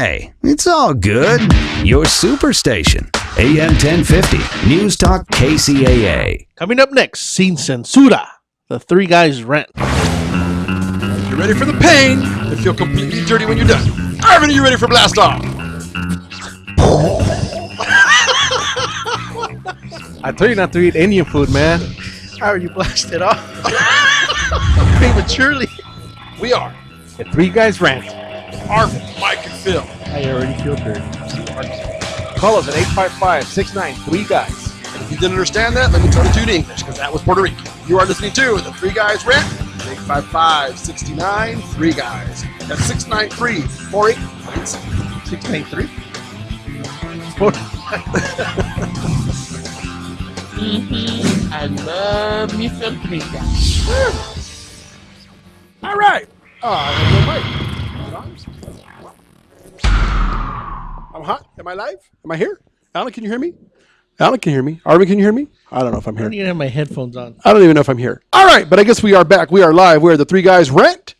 Hey, it's all good. Your superstation, AM 1050, News Talk KCAA. Coming up next, Sin Censura, the Three Guys Rant. You ready for the pain? You feel completely dirty when you're done. Arvin, are you ready for blast off? I told you not to eat Indian food, man. How are you blasted off? Prematurely. We are The Three Guys Rant. Arvin, Mike, and Phil. I already feel dirty. Call us at 855-693-GUYS. And if you didn't understand that, let me try to do it in English, because that was Puerto Rican. You are listening to The Three Guys Rant. 855-69-3-GUYS. That's 693-4897. 693? I love me some Three Guys. All right. I'm hot. Am I live? Am I here? Alan, can you hear me? Alan can hear me. Arvin, can you hear me? I don't know if I'm I here. don't even have my headphones on. I don't even know if I'm here. All right, but I guess we are back. We are live. We are The Three Guys Rant.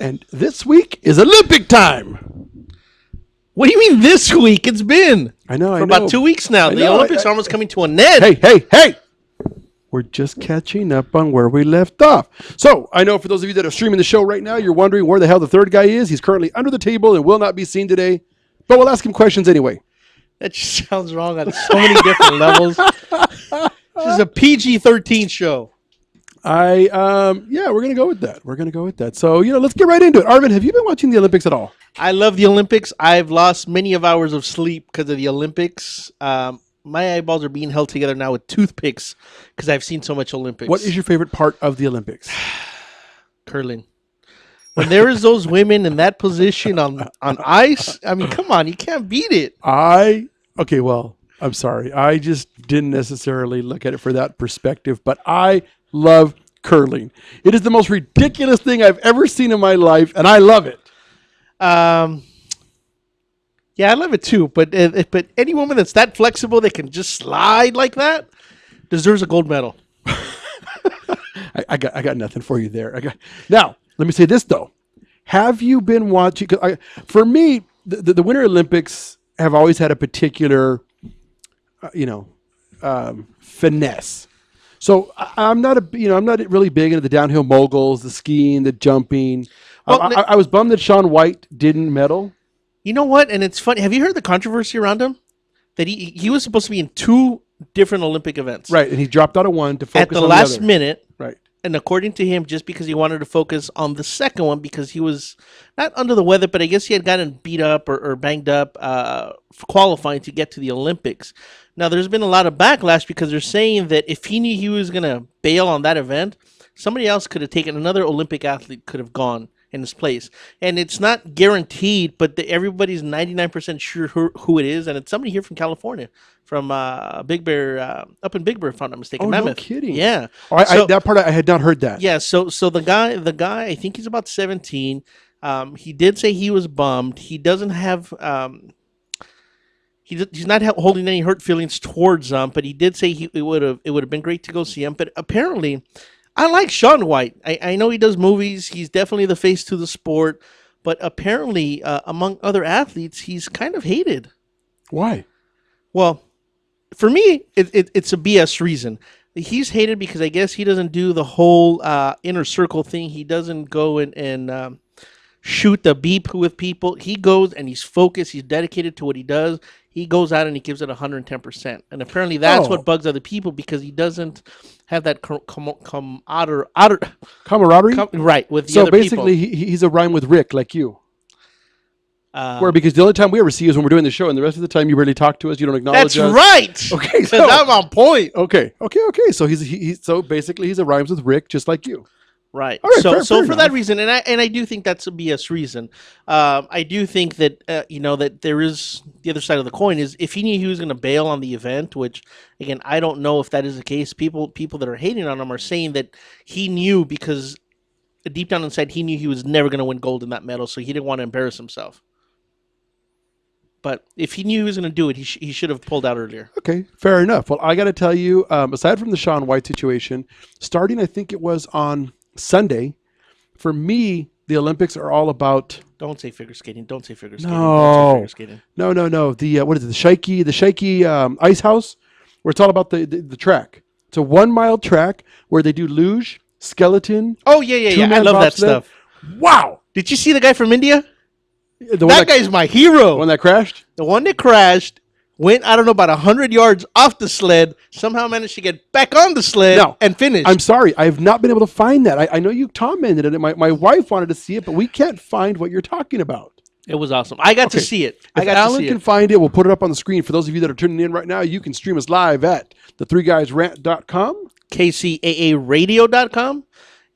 And this week is Olympic time. What do you mean this week? It's been. I know. For about 2 weeks now. The Olympics are almost coming to an end. Hey. We're just catching up on where we left off. So I know for those of you that are streaming the show right now, you're wondering where the hell the third guy is. He's currently under the table and will not be seen today. But we'll ask him questions anyway. That just sounds wrong on so many different levels. This is a PG-13 show. We're going to go with that. So, let's get right into it. Arvin, have you been watching the Olympics at all? I love the Olympics. I've lost many of hours of sleep because of the Olympics. My eyeballs are being held together now with toothpicks because I've seen so much Olympics. What is your favorite part of the Olympics? Curling. When there is those women in that position on ice, I mean, come on, you can't beat it. I'm sorry. I just didn't necessarily look at it for that perspective, but I love curling. It is the most ridiculous thing I've ever seen in my life, and I love it. Yeah, I love it too. But any woman that's that flexible that can just slide like that deserves a gold medal. I got nothing for you there. Now, let me say this though: have you been watching? For me, the Winter Olympics have always had a particular, finesse. So I'm not really big into the downhill moguls, the skiing, the jumping. Well, I was bummed that Shaun White didn't medal. You know what? And it's funny. Have you heard the controversy around him? That he was supposed to be in 2 different Olympic events. Right, and he dropped out of one to focus at the on last the other. minute. Right. And according to him, just because he wanted to focus on the second one because he was not under the weather, but I guess he had gotten beat up or banged up for qualifying to get to the Olympics. Now, there's been a lot of backlash because they're saying that if he knew he was going to bail on that event, somebody else could have taken, another Olympic athlete could have gone in his place. And it's not guaranteed, but everybody's 99% sure who it is. And it's somebody here from California, from Big Bear, up in Big Bear, if I'm not mistaken. Oh, Mammoth. no kidding. Yeah. That part I had not heard that. Yeah, so the guy, I think he's about 17. He did say he was bummed. He doesn't have... He's not holding any hurt feelings towards them, but he did say it would have been great to go see him. But apparently, I like Shaun White. I know he does movies. He's definitely the face to the sport. But apparently, among other athletes, he's kind of hated. Why? Well, for me, it's a BS reason. He's hated because I guess he doesn't do the whole inner circle thing. He doesn't go and shoot the beep with people. He goes and he's focused. He's dedicated to what he does. He goes out and he gives it 110%. And apparently that's what bugs other people because he doesn't have that camaraderie. Right, with the other people. So basically, he's a rhyme with Rick, like you. Because the only time we ever see is when we're doing the show, and the rest of the time you barely talk to us. You don't acknowledge us. That's right. Okay, so I'm on point. Okay. So so basically he's a rhymes with Rick, just like you. Right. All right, so fair for that reason, and I do think that's a BS reason. I do think that that there is the other side of the coin is if he knew he was going to bail on the event, which again I don't know if that is the case. People that are hating on him are saying that he knew because deep down inside he knew he was never going to win gold in that medal, so he didn't want to embarrass himself. But if he knew he was going to do it, he should have pulled out earlier. Okay, fair enough. Well, I got to tell you, aside from the Shaun White situation, starting I think it was on Sunday, for me, the Olympics are all about. Don't say figure skating. Don't say figure skating. Don't say No, figure skating. no. The what is it? The shaky ice house, where it's all about the track. It's a 1 mile track where they do luge, skeleton. Oh yeah. I two-man love that bobsled. stuff. Wow, Did you see the guy from India? the That guy's my hero. one that crashed. The one that crashed went, I don't know, about 100 yards off the sled, somehow managed to get back on the sled No, and finish. I'm sorry, I have not been able to find that. I know you commented it. My wife wanted to see it, but we can't find what you're talking about. It was awesome. I got to see it. I If got Alan to see can it. find it, we'll put it up on the screen. For those of you that are tuning in right now, you can stream us live at the3guysrant.com. KCAAradio.com.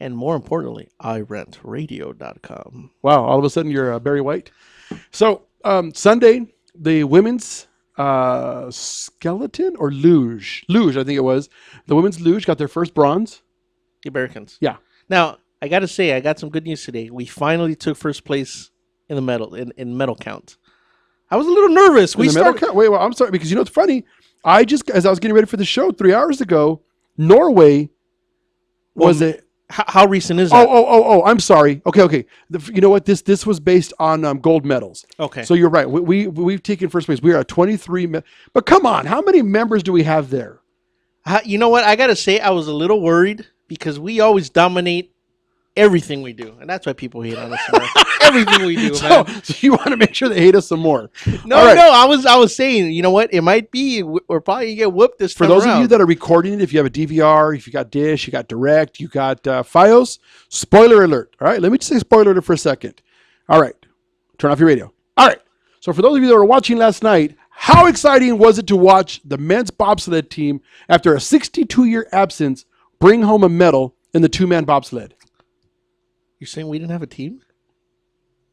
And more importantly, iRantRadio.com. Wow, all of a sudden you're Barry White. So Sunday, the women's skeleton or luge, I think it was. The women's luge got their first bronze. The Americans. Yeah. Now, I got to say, I got some good news today. We finally took first place in the medal, in medal count. I was a little nervous. In the medal count? Wait, I'm sorry, because you know what's funny? As I was getting ready for the show 3 hours ago, Norway was it. How recent is that? Oh! I'm sorry. Okay. You know what? This was based on gold medals. Okay. So you're right. We've taken first place. We are at 23. But come on, how many members do we have there? You know what? I got to say, I was a little worried because we always dominate everything we do. And that's why people hate on us. Everything we do, man. So you want to make sure they hate us some more. No, All right. I was saying, you know what? It might be, we're probably going to get whooped this For time those around. of you that are recording it, if you have a DVR, if you got Dish, you got Direct, you got Fios, spoiler alert. All right, let me just say spoiler alert for a second. All right, turn off your radio. All right, so for those of you that were watching last night, how exciting was it to watch the men's bobsled team, after a 62-year absence, bring home a medal in the two-man bobsled? You're saying we didn't have a team?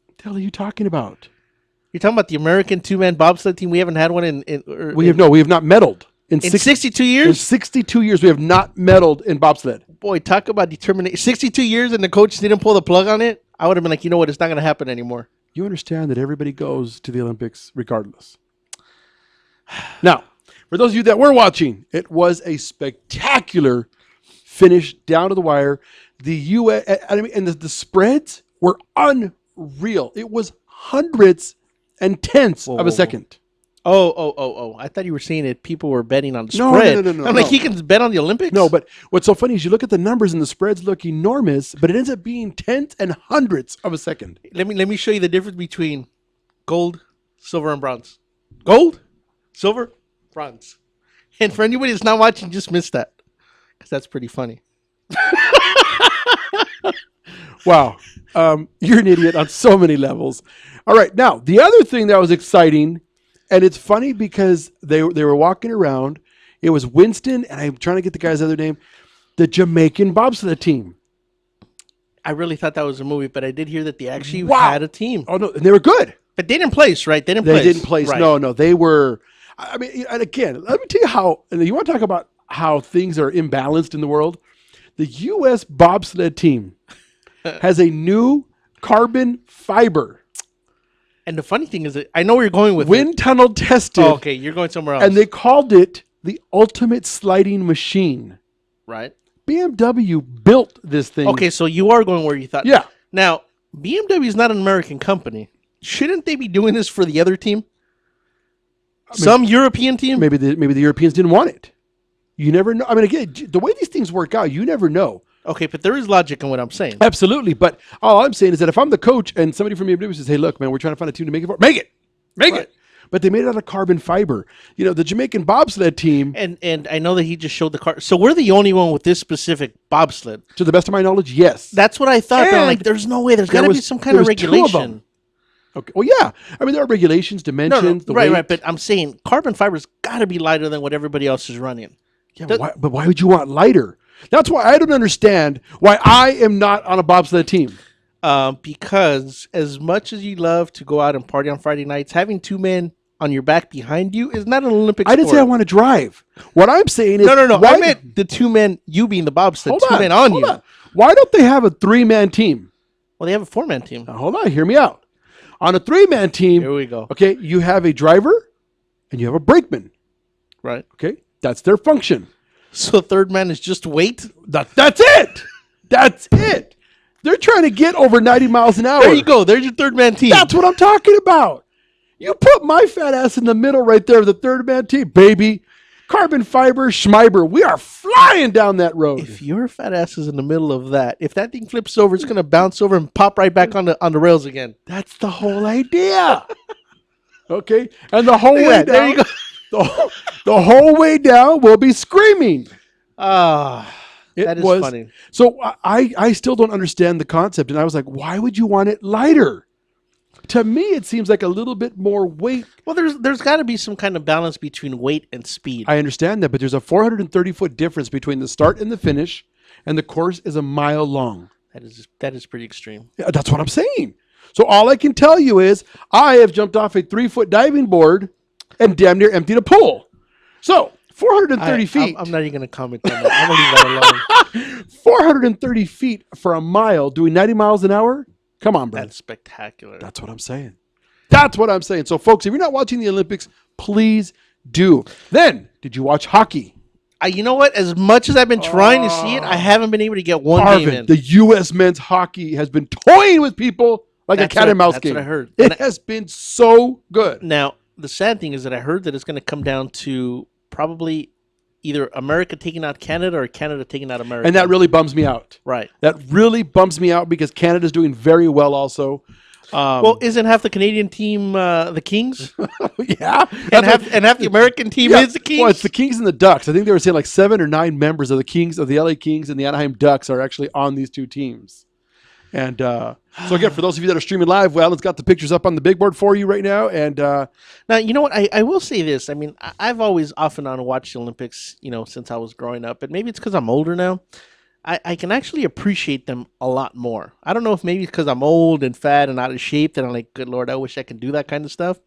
What the hell are you talking about? You're talking about the American two-man bobsled team? We haven't had one We have not medaled. In 62 In years? 62 years, we have not medaled in bobsled. Boy, talk about determination. 62 years and the coach didn't pull the plug on it? I would have been like, you know what? It's not going to happen anymore. You understand that everybody goes to the Olympics regardless. Now, for those of you that were watching, it was a spectacular finish down to the wire. The U.S. and the spreads were unreal. It was hundreds and tenths of a second. Oh. I thought you were saying that people were betting on the No, spread. no. I'm like, he can bet on the Olympics? No, but what's so funny is you look at the numbers and the spreads look enormous, but it ends up being tenths and hundreds of a second. Let me show you the difference between gold, silver, and bronze. Gold, silver, bronze. And for anybody that's not watching, just missed that. Because that's pretty funny. Wow. You're an idiot on so many levels. All right. Now, the other thing that was exciting, and it's funny because they were walking around. It was Winston, and I'm trying to get the guy's other name, the Jamaican bobsled team. I really thought that was a movie, but I did hear that they actually Wow. had a team. Oh, no. And they were good. But they didn't place, right? They didn't place. Right. No. They were, I mean, and again, let me tell you how, and you want to talk about how things are imbalanced in the world? The U.S. bobsled team has a new carbon fiber. And the funny thing is that I know where you're going with Wind tunnel tested. Oh, okay, you're going somewhere else. And they called it the ultimate sliding machine. right? BMW built this thing. Okay, so you are going where you thought. Yeah. Now, BMW is not an American company. Shouldn't they be doing this for the other team? Some European team? Maybe the Europeans didn't want it. You never know. I mean, again, the way these things work out, you never know. Okay, but there is logic in what I'm saying. Absolutely. But all I'm saying is that if I'm the coach and somebody from BMW says, hey, look, man, we're trying to find a team to make it for, make it. But they made it out of carbon fiber. You know, the Jamaican bobsled team, And I know that he just showed the car. So we're the only one with this specific bobsled. to the best of my knowledge, yes. That's what I thought. But I'm like, And there's no way. There's got to be some kind there of was 2 of regulation. them. Okay. Well, yeah. I mean, there are regulations, dimensions, the weight. Right. But I'm saying carbon fiber's got to be lighter than what everybody else is running. Yeah, but why would you want lighter? That's why I don't understand why I am not on a bobsled team. Because as much as you love to go out and party on Friday nights, having 2 men on your back behind you is not an Olympic sport. I didn't say I want to drive. What I'm saying is... No. Why, I meant the 2 men, you being the bobsled, hold 2 men on hold you. on. Why don't they have a 3-man team? Well, they have a 4-man team. Now, hold on. Hear me out. On a 3-man team... Here we go. Okay, you have a driver and you have a brakeman. Right. Okay? That's their function. So 3rd man is just weight? That's it. That's it. They're trying to get over 90 miles an hour. There you go. There's your third man team. That's what I'm talking about. You put my fat ass in the middle right there of the third man team, baby. Carbon fiber, Schmeiber. We are flying down that road. If your fat ass is in the middle of that, if that thing flips over, it's going to bounce over and pop right back on the rails again. That's the whole idea. Okay? And the whole way down. There you go. The whole way down, we'll be screaming. That is funny. So I still don't understand the concept. And I was like, why would you want it lighter? To me, it seems like a little bit more weight. Well, there's got to be some kind of balance between weight and speed. I understand that, but there's a 430-foot difference between the start and the finish, and the course is a mile long. That is pretty extreme. Yeah, that's what I'm saying. So all I can tell you is I have jumped off a 3-foot diving board and damn near emptied a pool. So 430 feet. I'm not even going to comment on that. I'm going to leave that alone. 430 feet for a mile doing 90 miles an hour? Come on, bro. That's spectacular. That's what I'm saying. That's what I'm saying. So, folks, if you're not watching the Olympics, please do. Then, did you watch hockey? You know what? As much as I've been trying to see it, I haven't been able to get one game in. The U.S. men's hockey has been toying with people like a cat and mouse game. That's what I heard. It has been so good. Now, the sad thing is that I heard that it's going to come down to probably either America taking out Canada or Canada taking out America. And that really bums me out. Right. That really bums me out because Canada's doing very well also. Well, isn't half the Canadian team the Kings? Yeah. And half the American team is the Kings? Well, it's the Kings and the Ducks. I think they were saying like 7 or 9 members of the Kings, of the LA Kings and the Anaheim Ducks are actually on these two teams. And so again, for those of you that are streaming live, well, it's got the pictures up on the big board for you right now. And now, you know what? I will say this. I mean, I've always off and on watched the Olympics, since I was growing up. And maybe it's because I'm older now. I can actually appreciate them a lot more. I don't know if maybe it's because I'm old and fat and out of shape that I'm like, good Lord, I wish I could do that kind of stuff.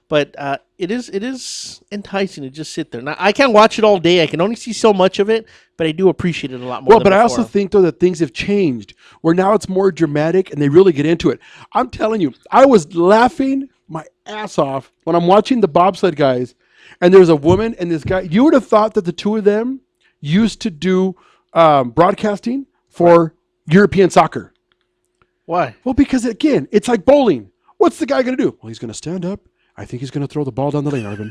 But it is enticing to just sit there. Now, I can't watch it all day. I can only see so much of it, but I do appreciate it a lot more. Well, but I also think, though, that things have changed, where now it's more dramatic and they really get into it. I'm telling you, I was laughing my ass off when I'm watching the bobsled guys, and there's a woman and this guy. You would have thought that the two of them used to do broadcasting for European soccer. Why? Well, because, again, it's like bowling. What's the guy going to do? Well, he's going to stand up. I think he's going to throw the ball down the lane, Arvin.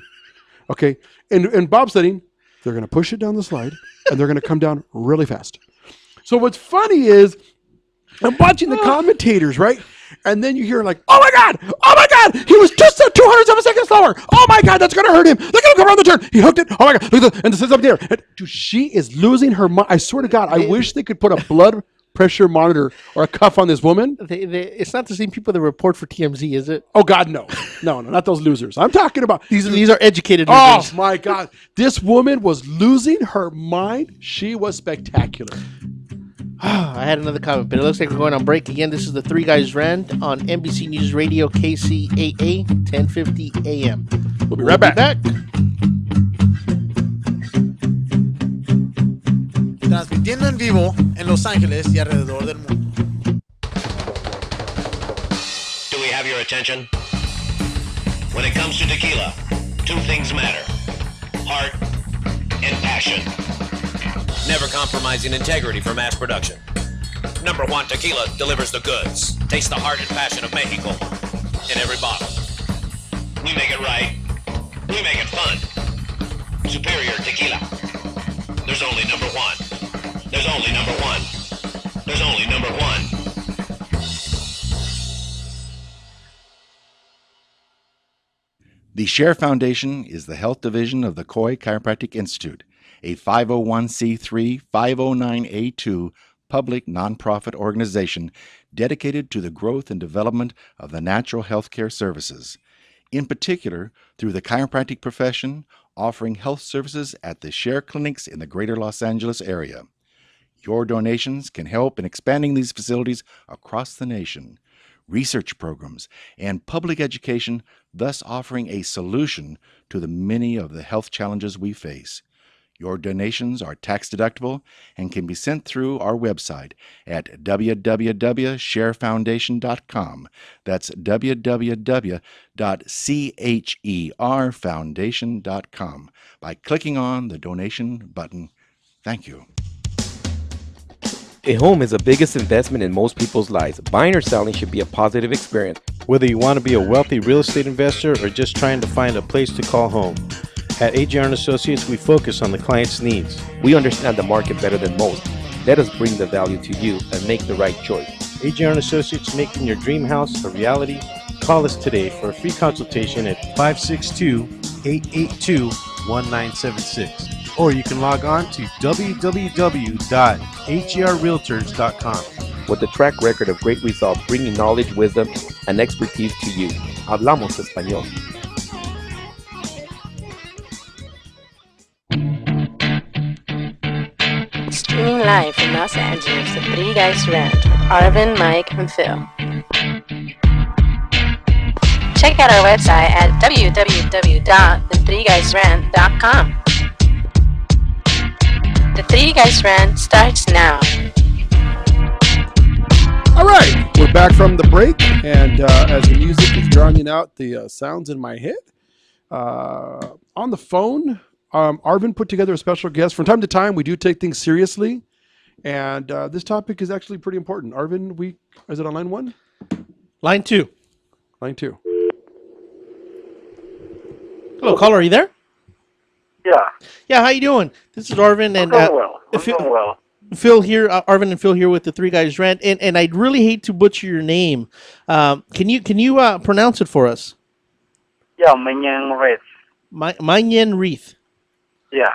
Okay. And bobsledding, they're going to push it down the slide, and they're going to come down really fast. So what's funny is I'm watching the commentators, right? And then you hear like, oh my God, he was just 200 of a second slower. Oh my God, that's going to hurt him. Look at him come around the turn. He hooked it. Oh my God, look at that. And this is up there. And, dude, she is losing her mind. I swear to God, I wish they could put a blood pressure monitor or a cuff on this woman. It's not the same people that report for TMZ, is it? Oh God, no, not those losers. I'm talking about these are educated Oh losers. my God, this woman was losing her mind. She was spectacular. I had another comment, but it looks like we're going on break again. This is the Three Guys Rant on NBC News Radio KCAA 1050 AM. We'll be right back. Transmitiendo en vivo en Los Ángeles y alrededor del mundo. Do we have your attention? When it comes to tequila, 2 things matter: heart and passion. Never compromising integrity for mass production. Number 1 Tequila delivers the goods. Taste the heart and passion of Mexico in every bottle. We make it right. We make it fun. Superior Tequila. There's only number 1. There's only number 1. There's only number 1. The Share Foundation is the health division of the Coy Chiropractic Institute, a 501c3 509A2 public nonprofit organization dedicated to the growth and development of the natural healthcare services, in particular through the chiropractic profession, offering health services at the Share clinics in the greater Los Angeles area. Your donations can help in expanding these facilities across the nation, research programs, and public education, thus offering a solution to the many of the health challenges we face. Your donations are tax-deductible and can be sent through our website at www.sharefoundation.com. That's www.cherfoundation.com by clicking on the donation button. Thank you. A home is the biggest investment in most people's lives. Buying or selling should be a positive experience. Whether you want to be a wealthy real estate investor or just trying to find a place to call home. At AJR & Associates, we focus on the client's needs. We understand the market better than most. Let us bring the value to you and make the right choice. AJR & Associates, making your dream house a reality. Call us today for a free consultation at 562-882-1976. Or you can log on to www.hrrealtors.com. With a track record of great results, bringing knowledge, wisdom, and expertise to you. Hablamos Español. Streaming live from Los Angeles, the Three Guys Rant with Arvin, Mike, and Phil. Check out our website at www.the3guysrant.com. The Three Guys Rant starts now. All right, we're back from the break, and as the music is drowning out the sounds in my head, on the phone, Arvin put together a special guest. From time to time, we do take things seriously, and this topic is actually pretty important. Arvin, is it on line 1? Line 2. Line 2. Hello, caller. Are you there? Yeah. Yeah. How you doing? This is Arvin and I'm doing well. Phil here. Arvin and Phil here with the Three Guys Rant, and I'd really hate to butcher your name. Can you pronounce it for us? Yeah, Manyang Reath. Manyang Reath. Yeah.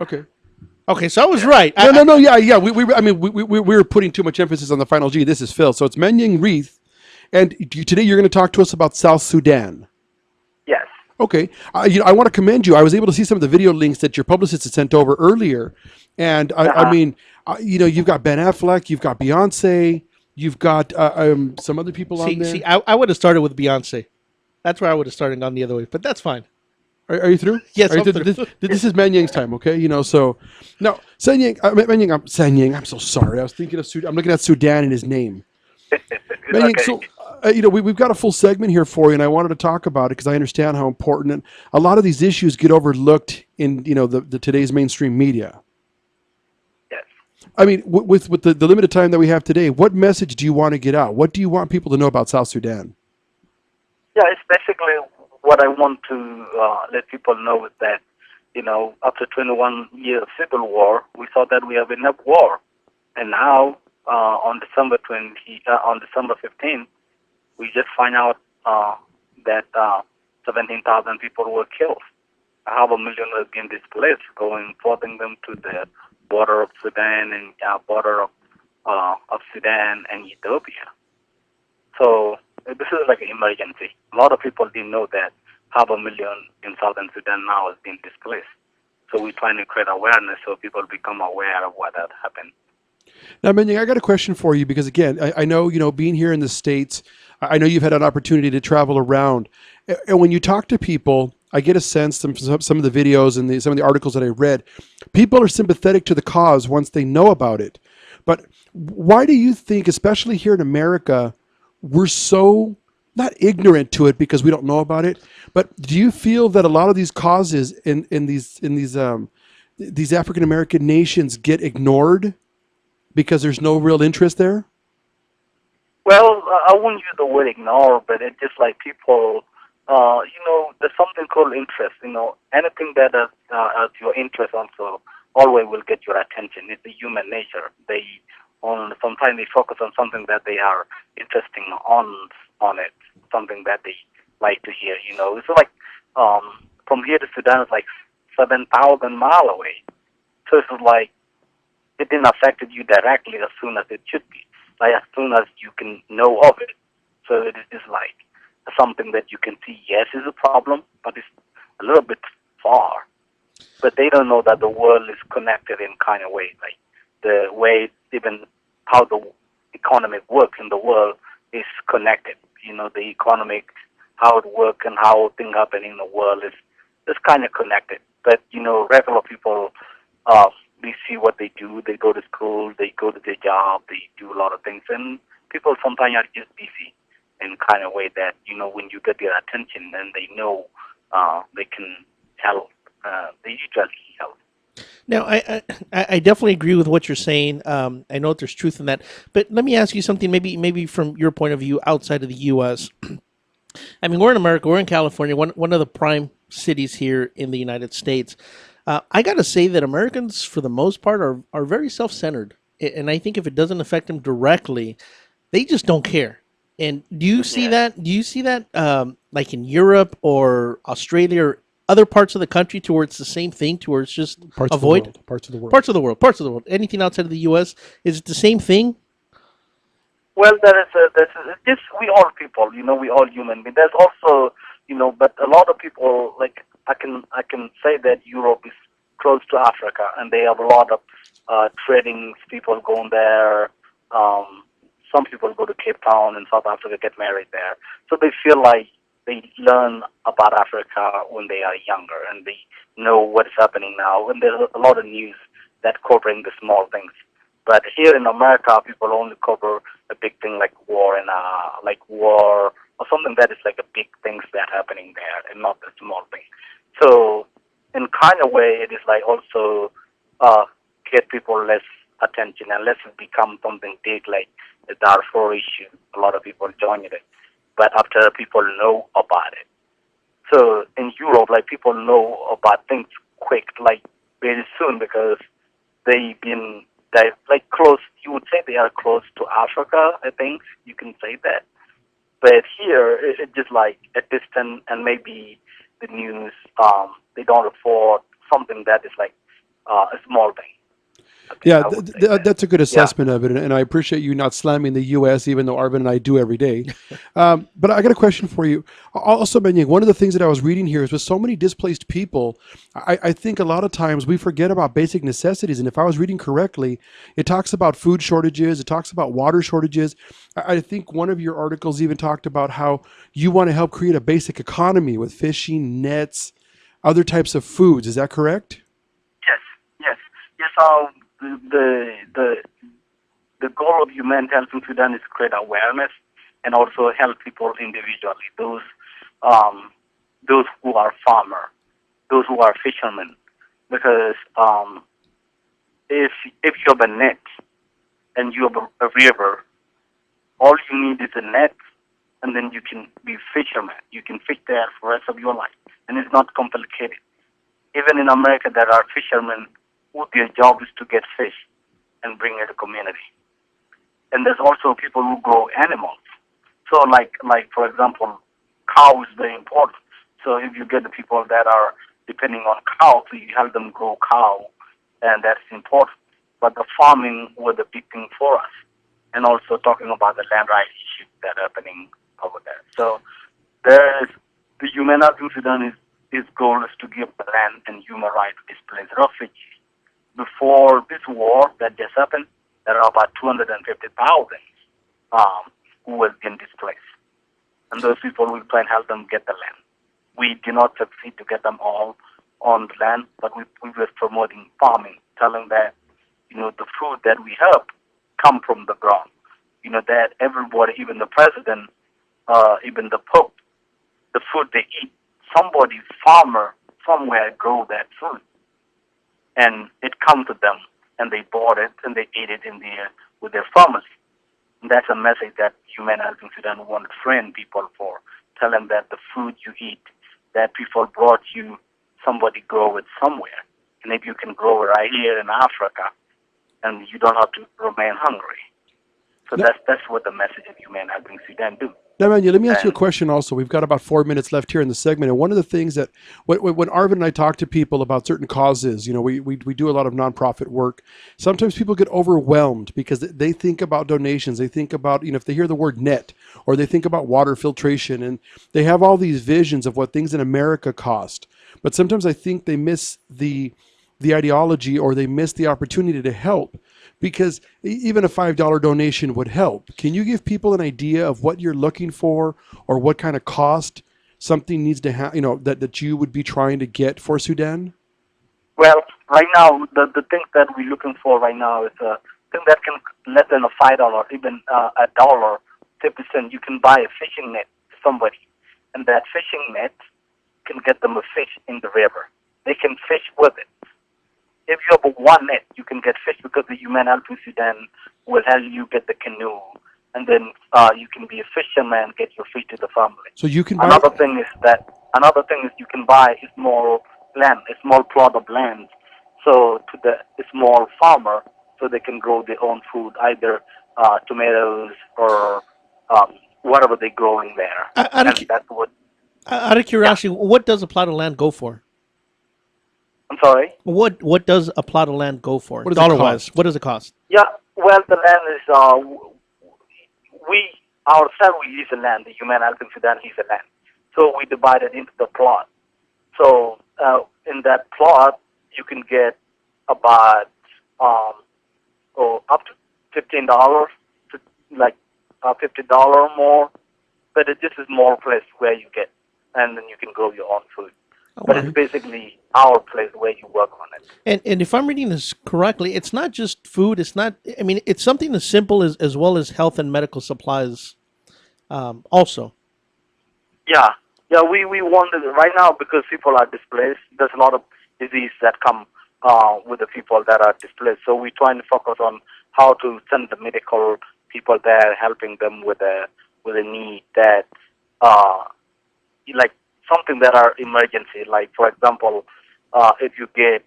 Okay. Okay, so I was right. No. Yeah. We were putting too much emphasis on the final G. This is Phil. So it's Manyang Reath, and today you're going to talk to us about South Sudan. Yes. Okay. I want to commend you. I was able to see some of the video links that your publicist had sent over earlier, and you've got Ben Affleck, you've got Beyonce, you've got some other people on there. See, I would have started with Beyonce. That's where I would have started, gone the other way, but that's fine. Are you through? Yes, I'm through. This is Manyang's time, okay? So now Manyang, I'm so sorry. I was thinking of Sudan. I'm looking at Sudan in his name. Manyang, Okay. so we've got a full segment here for you, and I wanted to talk about it because I understand how important and a lot of these issues get overlooked in the today's mainstream media. Yes. I mean, with the limited time that we have today, what message do you want to get out? What do you want people to know about South Sudan? Yeah, it's basically what I want to let people know is that, after 21 years of civil war, we saw that we have enough war. And now, on December 15th, we just find out that 17,000 people were killed. 500,000 have been displaced, forcing them to the border of Sudan and border of Sudan and Ethiopia. So this is like an emergency. A lot of people didn't know that 500,000 in southern Sudan now has been displaced. So we're trying to create awareness so people become aware of what had happened. Now, Manyang, I got a question for you because, again, I know, being here in the States, I know you've had an opportunity to travel around. And when you talk to people, I get a sense from some of the videos and some of the articles that I read, people are sympathetic to the cause once they know about it. But why do you think, especially here in America, we're so not ignorant to it because we don't know about it, but do you feel that a lot of these causes in these African American nations get ignored because there's no real interest there? Well, I wouldn't use the word ignore, but it's just like people, there's something called interest. Anything that has your interest also always will get your attention. It's the human nature. Sometimes they focus on something that they are interested on it, something that they like to hear. It's like from here to Sudan is like 7,000 miles away. So it's like it didn't affect you directly as soon as it should be, like as soon as you can know of it. So it is like something that you can see, yes, is a problem, but it's a little bit far. But they don't know that the world is connected in kind of way, like the way even how the economic works in the world is connected. The economic, how it works and how things happen in the world is kind of connected. But, regular people, we see what they do. They go to school, they go to their job, they do a lot of things. And people sometimes are just busy in kind of way that, when you get their attention and they know they can help, they usually help. Now, I definitely agree with what you're saying. I know that there's truth in that, but let me ask you something. Maybe from your point of view outside of the U.S. I mean, we're in America. We're in California. One of the prime cities here in the United States. I got to say that Americans, for the most part, are very self-centered, and I think if it doesn't affect them directly, they just don't care. And do you see that? Do you see that like in Europe or Australia or other parts of the country, to where it's the same thing, to where it's just Parts avoid of the world. Parts of the world. parts of the world, parts of the world. Anything outside of the U.S. is it the same thing? Well, this we all people, we all human. But there's also, but a lot of people, like I can say that Europe is close to Africa, and they have a lot of trading people going there. Some people go to Cape Town in South Africa, get married there, so they feel like they learn about Africa when they are younger, and they know what's happening now. And there's a lot of news that covering the small things. But here in America, people only cover a big thing like war and like war or something that is like a big things that happening there, and not a small thing. So in kind of way, it is like also get people less attention, and less it become something big like the Darfur issue. A lot of people join it, but after people know about it. So in Europe, like people know about things quick, like very soon, because they've been like close. You would say they are close to Africa. I think you can say that. But here, it's just like a distance, and maybe the news. They don't afford something that is like a small thing. Yeah, that's a good assessment of it, and I appreciate you not slamming the U.S., even though Arvin and I do every day. But I got a question for you. Also, Manyang, one of the things that I was reading here is with so many displaced people, I think a lot of times we forget about basic necessities. And if I was reading correctly, it talks about food shortages, it talks about water shortages. I think one of your articles even talked about how you want to help create a basic economy with fishing, nets, other types of foods. Is that correct? Yes. The goal of Human Health in Sudan is to create awareness and also help people individually. Those who are farmer, those who are fishermen, because if you have a net and you have a river, all you need is a net, and then you can be fisherman. You can fish there for the rest of your life, and it's not complicated. Even in America, there are fishermen who their job is to get fish and bring it to community. And there's also people who grow animals. So like for example, cow is very important. So if you get the people that are depending on cow, so you help them grow cow, and that's important. But the farming was a big thing for us. And also talking about the land rights issues that are happening over there. So there's the Human Rights in Sudan his goal is to give the land and human rights to displaced refugees. Before this war that just happened, there are about 250,000 who have been displaced. And those people, we try and help them get the land. We did not succeed to get them all on the land, but we were promoting farming, telling that, the food that we have come from the ground. That everybody, even the president, even the Pope, the food they eat, somebody, farmer, somewhere grow that food. And it comes to them, and they bought it, and they ate it with their family. And that's a message that Human Rights in Sudan want to train people for. Tell them that the food you eat, that people brought you, somebody grow it somewhere. And if you can grow it right here in Africa, and you don't have to remain hungry. So that's what the message of Human Rights in Sudan do. Now, Manya, let me ask you a question also. We've got about 4 minutes left here in the segment. And one of the things that when Arvin and I talk to people about certain causes, we do a lot of nonprofit work. Sometimes people get overwhelmed because they think about donations. They think about, if they hear the word net, or they think about water filtration, and they have all these visions of what things in America cost. But sometimes I think they miss the ideology, or they miss the opportunity to help, because even a $5 donation would help. Can you give people an idea of what you're looking for, or what kind of cost something needs to have, that you would be trying to get for Sudan? Well, right now, the thing that we're looking for right now is a thing that can less than a $5, even a dollar, 50 cents. You can buy a fishing net to somebody, and that fishing net can get them a fish in the river. They can fish with it. if you have one net, you can get fish because the Human Help in Sudan will help you get the canoe, and then you can be a fisherman, get your fish to the family. So you can buy. Another thing is you can buy a small land, a small plot of land, so to the small farmer, so they can grow their own food, either tomatoes or whatever they grow in there. That's what. Out of curiosity, what does a plot of land go for? I'm sorry? What does a plot of land go for? What Dollar-wise, what does it cost? Yeah, well, the land is, we use the land. The Human Help in Sudan use the land. So we divide it into the plot. So in that plot, you can get about up to $15, to like $50 or more. But it's just a small place where you get, and then you can grow your own food. But it's basically our place where you work on it. And if I'm reading this correctly, it's not just food. It's not. I mean, it's something as simple as well as health and medical supplies, also. Yeah. We wanted right now because people are displaced. There's a lot of disease that come with the people that are displaced. So we're trying to focus on how to send the medical people there, helping them with a need that, like something that are emergency. Like for example, if you get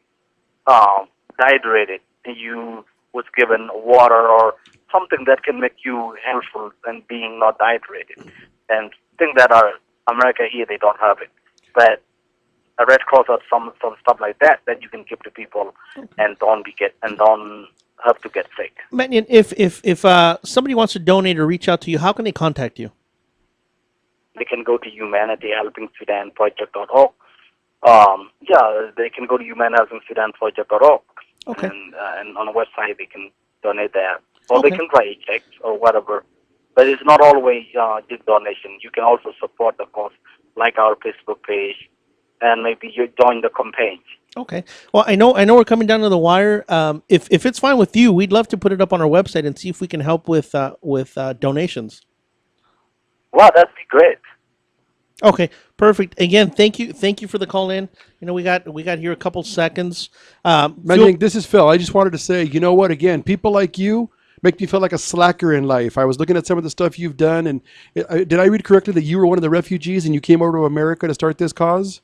dehydrated, you was given water or something that can make you helpful and being not dehydrated. And things that are America here, they don't have it. But a Red Cross or some stuff like that you can give to people and don't have to get sick. Manyang, if somebody wants to donate or reach out to you, how can they contact you? They can go to humanityhelpingsudanproject.org. They can go to humanityhelpingsudanproject.org. Okay. And on the website they can donate there, or they can write checks or whatever. But it's not always just donation. You can also support the cause, like our Facebook page, and maybe you join the campaign. Okay. Well, I know we're coming down to the wire. If it's fine with you, we'd love to put it up on our website and see if we can help with donations. Wow, that'd be great. Okay, perfect. Again, thank you for the call in. You know, we got here a couple seconds. Manyang, this is Phil. I just wanted to say, you know what? Again, people like you make me feel like a slacker in life. I was looking at some of the stuff you've done, and did I read correctly that you were one of the refugees and you came over to America to start this cause?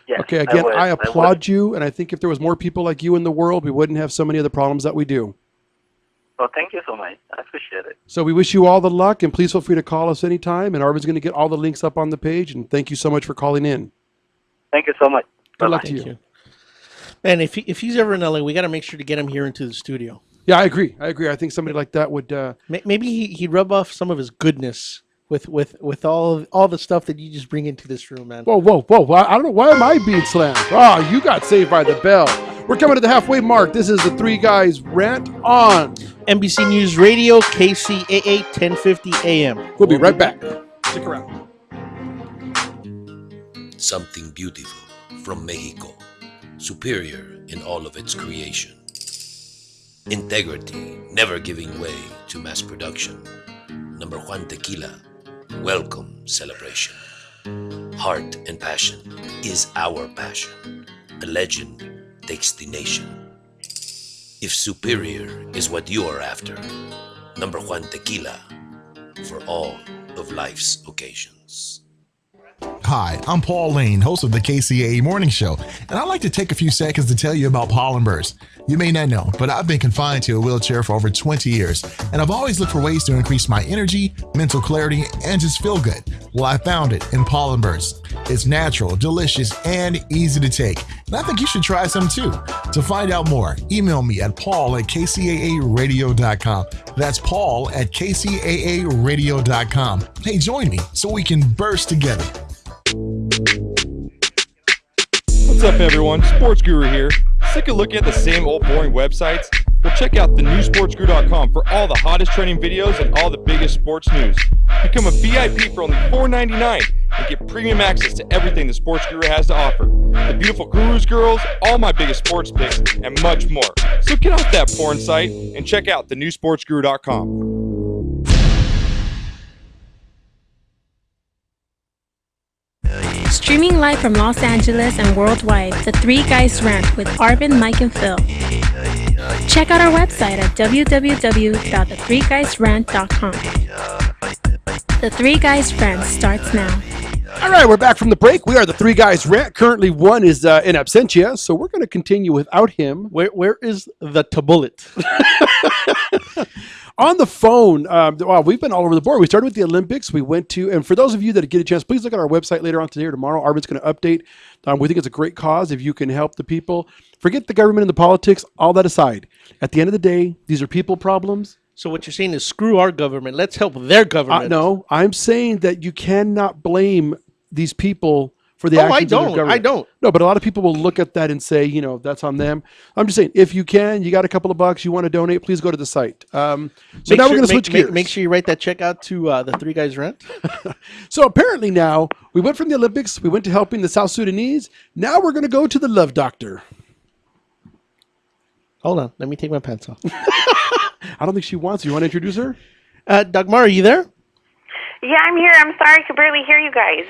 Yes. Okay, again, I applaud you, and I think if there was more people like you in the world, we wouldn't have so many of the problems that we do. Well, thank you so much. I appreciate it. So we wish you all the luck, and please feel free to call us anytime, and Arvin's going to get all the links up on the page, and thank you so much for calling in. Thank you so much. Good luck to you. And if he's ever in LA, we got to make sure to get him here into the studio. Yeah, I agree. I think somebody like that would... Maybe he'd rub off some of his goodness with all the stuff that you just bring into this room, man. Whoa. I don't know. Why am I being slammed? Oh, you got saved by the bell. We're coming to the halfway mark. This is the Three Guys Rant on NBC News Radio, KCAA 1050 AM. We'll be right back. Stick around. Something beautiful from Mexico, superior in all of its creation. Integrity, never giving way to mass production. Number One Tequila, welcome celebration. Heart and passion is our passion. A legend takes the nation. If superior is what you are after, Number One Tequila for all of life's occasions. Hi, I'm Paul Lane, host of the KCAA Morning Show, and I'd like to take a few seconds to tell you about pollen bursts. You may not know, but I've been confined to a wheelchair for over 20 years, and I've always looked for ways to increase my energy, mental clarity, and just feel good. Well, I found it in pollen bursts. It's natural, delicious, and easy to take, and I think you should try some too. To find out more, email me at paul@kcaaradio.com. That's paul@kcaaradio.com. Hey, join me so we can burst together. What's up, everyone? Sports Guru here. Sick of looking at the same old boring websites? Well, check out thenewsportsguru.com for all the hottest trending videos and all the biggest sports news. Become a VIP for only $4.99 and get premium access to everything the Sports Guru has to offer. The beautiful gurus, girls, all my biggest sports picks, and much more. So get off that porn site and check out thenewsportsguru.com. Streaming live from Los Angeles and worldwide, The Three Guys Rant with Arvin, Mike, and Phil. Check out our website at www.the3guysrant.com. The Three Guys Rant starts now. All right, we're back from the break. We are the Three Guys Rant. Currently, one is in absentia, so we're going to continue without him. Where is the tabullet? On the phone, well, we've been all over the board. We started with the Olympics. We went to, and for those of you that get a chance, please look at our website later on today or tomorrow. Arvin's going to update. We think it's a great cause if you can help the people. Forget the government and the politics, all that aside. At the end of the day, these are people problems. So what you're saying is screw our government. Let's help their government. No, I'm saying that you cannot blame these people for the actions of their government. I don't. No, but a lot of people will look at that and say, that's on them. I'm just saying, if you can, you got a couple of bucks, you want to donate, please go to the site. So now we're going to switch gears. Make sure you write that check out to the Three Guys Rant. So apparently now, we went from the Olympics, we went to helping the South Sudanese. Now we're going to go to the Love Doctor. Hold on, let me take my pants off. I don't think she wants. You want to introduce her? Dagmara, are you there? Yeah, I'm here. I'm sorry, I could barely hear you guys.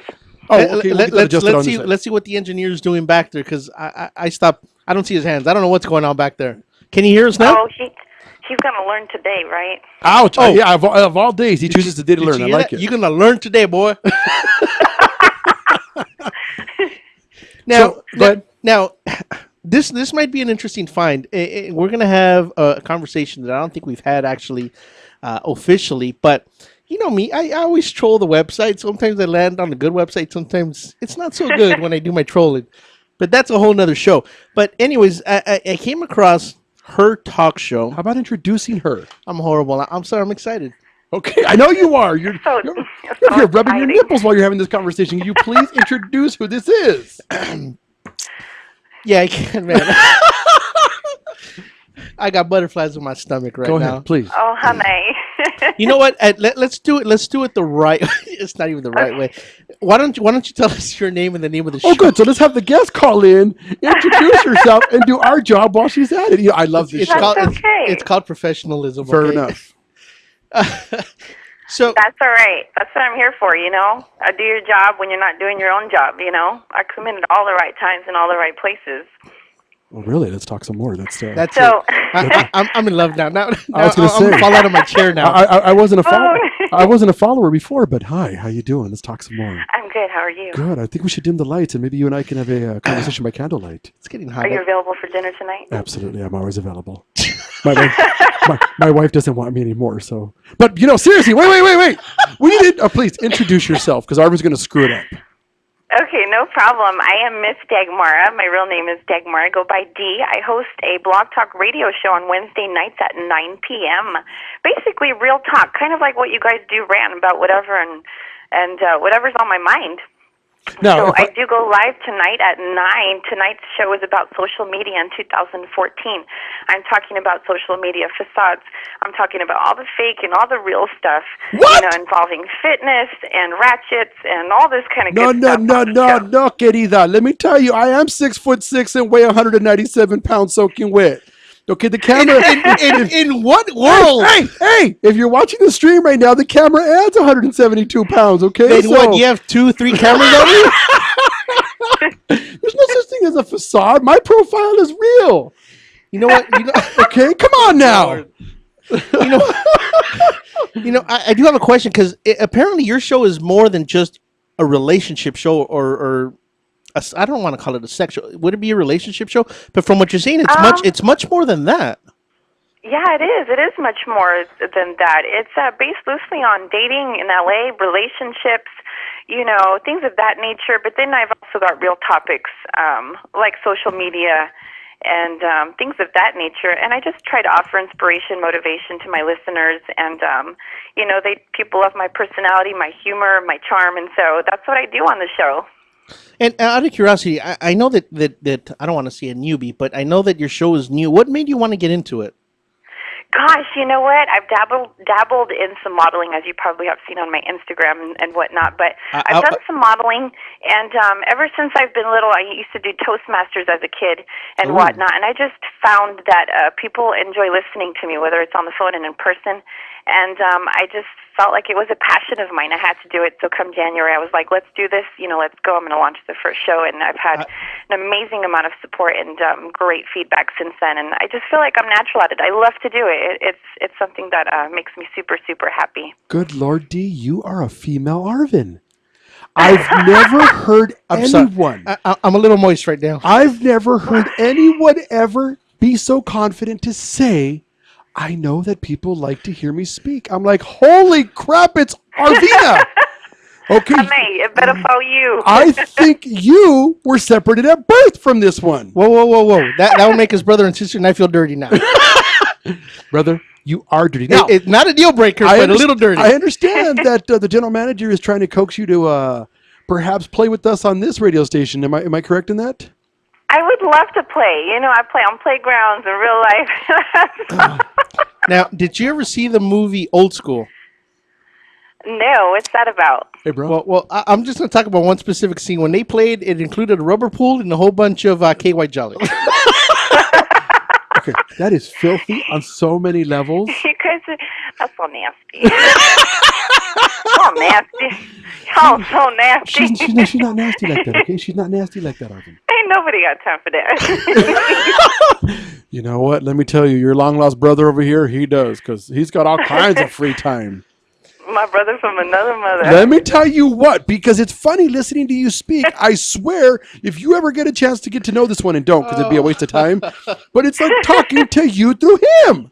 Oh, okay. Let's see what the engineer's doing back there, because I stopped. I don't see his hands. I don't know what's going on back there. Can you hear us now? Oh, he's gonna learn today, right? Ouch! Oh, yeah. Of all days, he chooses today to learn. I like it. You're gonna learn today, boy. Now, this might be an interesting find. We're gonna have a conversation that I don't think we've had actually officially, but. You know me, I always troll the website. Sometimes I land on a good website. Sometimes it's not so good when I do my trolling. But that's a whole nother show. But anyways, I came across her talk show. How about introducing her? I'm horrible. I'm sorry. I'm excited. Okay, I know you are. You're here rubbing your nipples while you're having this conversation. Can you please introduce who this is? Yeah, I can, man. I got butterflies in my stomach right now. Go ahead, please. Oh, honey. You know what? Let's do it. Let's do it the right. It's not even the right way. Why don't you tell us your name and the name of the show? Oh, good. So let's have the guest call in, introduce herself, and do our job while she's at it. I love this show. It's called professionalism. Fair enough. So that's all right. That's what I'm here for. I do your job when you're not doing your own job. I come in at all the right times and all the right places. Well, really? Let's talk some more. That's it. I'm in love now. Now I was going to say, I'm gonna fall out of my chair now. I wasn't a follower. I wasn't a follower before, but hi, how you doing? Let's talk some more. I'm good. How are you? Good. I think we should dim the lights, and maybe you and I can have a conversation by candlelight. It's getting hot. Are you available for dinner tonight? Absolutely, I'm always available. My wife doesn't want me anymore. So, but seriously, wait. We need please introduce yourself because Arvin's going to screw it up. Okay, no problem. I am Miss Dagmara. My real name is Dagmara. I go by D. I host a blog talk radio show on Wednesday nights at 9 p.m. Basically, real talk, kind of like what you guys do, rant about whatever and whatever's on my mind. Now, so I do go live tonight at 9. Tonight's show is about social media in 2014. I'm talking about social media facades. I'm talking about all the fake and all the real stuff. What? Involving fitness and ratchets and all this kind of good stuff. No, querida. Let me tell you, I am 6'6" and weigh 197 pounds soaking wet. Okay, the camera. In what world? Hey! If you're watching the stream right now, the camera adds 172 pounds. Okay, then what? You have 2-3 cameras on you? There's no such thing as a facade. My profile is real. You know what? Okay, come on now. I do have a question because apparently your show is more than just a relationship show or I don't want to call it a sexual. Would it be a relationship show? But from what you're saying, it's much more than that. Yeah, it is. It is much more than that. It's based loosely on dating in LA, relationships, things of that nature. But then I've also got real topics like social media and things of that nature. And I just try to offer inspiration, motivation to my listeners. And, people love my personality, my humor, my charm. And so that's what I do on the show. And out of curiosity, I know that I don't want to say a newbie, but I know that your show is new. What made you want to get into it? Gosh, you know what? I've dabbled in some modeling, as you probably have seen on my Instagram and whatnot. But I've done some modeling, and ever since I've been little, I used to do Toastmasters as a kid and whatnot. And I just found that people enjoy listening to me, whether it's on the phone and in person. And I just felt like it was a passion of mine. I had to do it. So come January, I was like, let's do this. Let's go. I'm going to launch the first show. And I've had an amazing amount of support and great feedback since then. And I just feel like I'm natural at it. I love to do it. It's something that makes me super, super happy. Good Lord, D, you are a female Arvin. I've never heard anyone. I'm a little moist right now. I've never heard anyone ever be so confident to say, I know that people like to hear me speak. I'm like, holy crap, it's Arvina. Okay. It better follow you. I think you were separated at birth from this one. Whoa. That would make us brother and sister, and I feel dirty now. Brother, you are dirty. Now, it's not a deal breaker, but a little dirty. I understand that the general manager is trying to coax you to perhaps play with us on this radio station. Am I correct in that? I would love to play. I play on playgrounds in real life. Now, did you ever see the movie Old School? No, what's that about? Hey, bro. Well, I'm just going to talk about one specific scene. When they played, it included a rubber pool and a whole bunch of KY Jelly. Okay, that is filthy on so many levels. You guys that's so nasty. So nasty. Oh, so nasty. She's not nasty like that, okay? She's not nasty like that, Arvin. Ain't nobody got time for that. You know what? Let me tell you, your long-lost brother over here, he does, because he's got all kinds of free time. My brother from another mother. Let me tell you what, because it's funny listening to you speak. I swear, if you ever get a chance to get to know this one, and don't, because it'd be a waste of time, but it's like talking to you through him.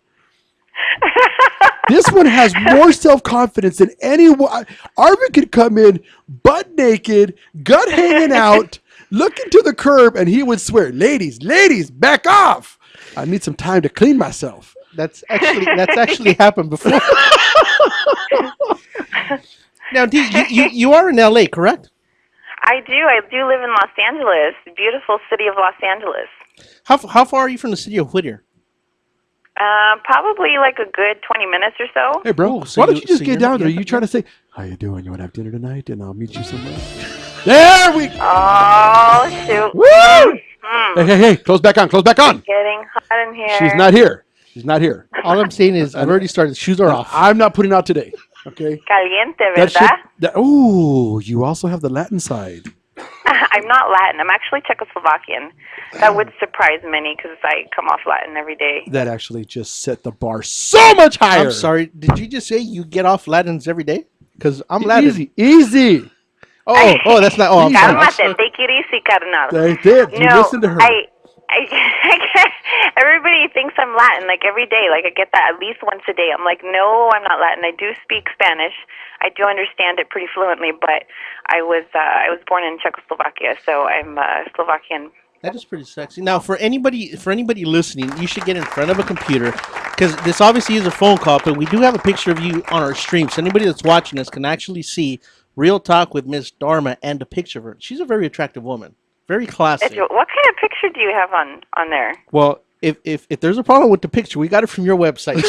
This one has more self-confidence than anyone. Arvin could come in butt naked, gut hanging out, looking to the curb, and he would swear, ladies, back off. I need some time to clean myself. That's actually happened before. Now, Dee, you are in LA, correct? I do live in Los Angeles, the beautiful city of Los Angeles. How far are you from the city of Whittier? Probably like a good 20 minutes or so. Hey, bro, why don't you just get down there? You trying to say, how you doing? You want to have dinner tonight? And I'll meet you somewhere. There we go. Oh, shoot. Woo! Hey, close back on. It's getting hot in here. She's not here. All I'm saying is I've already started. Shoes are off. I'm not putting out today. Okay. Caliente, ¿verdad? You also have the Latin side. I'm not Latin. I'm actually Czechoslovakian. That would surprise many because I come off Latin every day. That actually just set the bar so much higher. I'm sorry. Did you just say you get off Latins every day? Because I'm Latin. Easy. Oh, that's not. Oh, I'm sorry. Cálmate. Take it easy, carnal. They did. You listened to her. Everybody thinks I'm Latin, like every day. Like I get that at least once a day. I'm like, no, I'm not Latin. I do speak Spanish. I do understand it pretty fluently, but I was born in Czechoslovakia, so I'm Slovakian. That is pretty sexy. Now, for anybody listening, you should get in front of a computer because this obviously is a phone call, but we do have a picture of you on our stream, so anybody that's watching us can actually see Real Talk with Miss Dagmara and a picture of her. She's a very attractive woman, very classy. What kind of picture do you have on there? Well, if there's a problem with the picture, we got it from your website.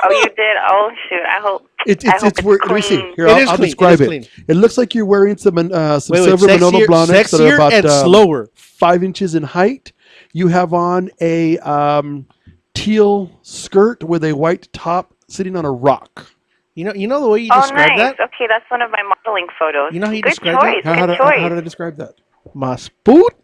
Oh, you did? Oh, shoot! I hope. It's clean. Let me see. Here, I'll describe it. It looks like you're wearing some silver Manolo Blahniks that are about and slower. 5 inches in height. You have on a teal skirt with a white top, sitting on a rock. You know the way you describe that? Okay, that's one of my modeling photos. You know how you Good describe choice. that? Good choice. How did I describe that? Mas boot.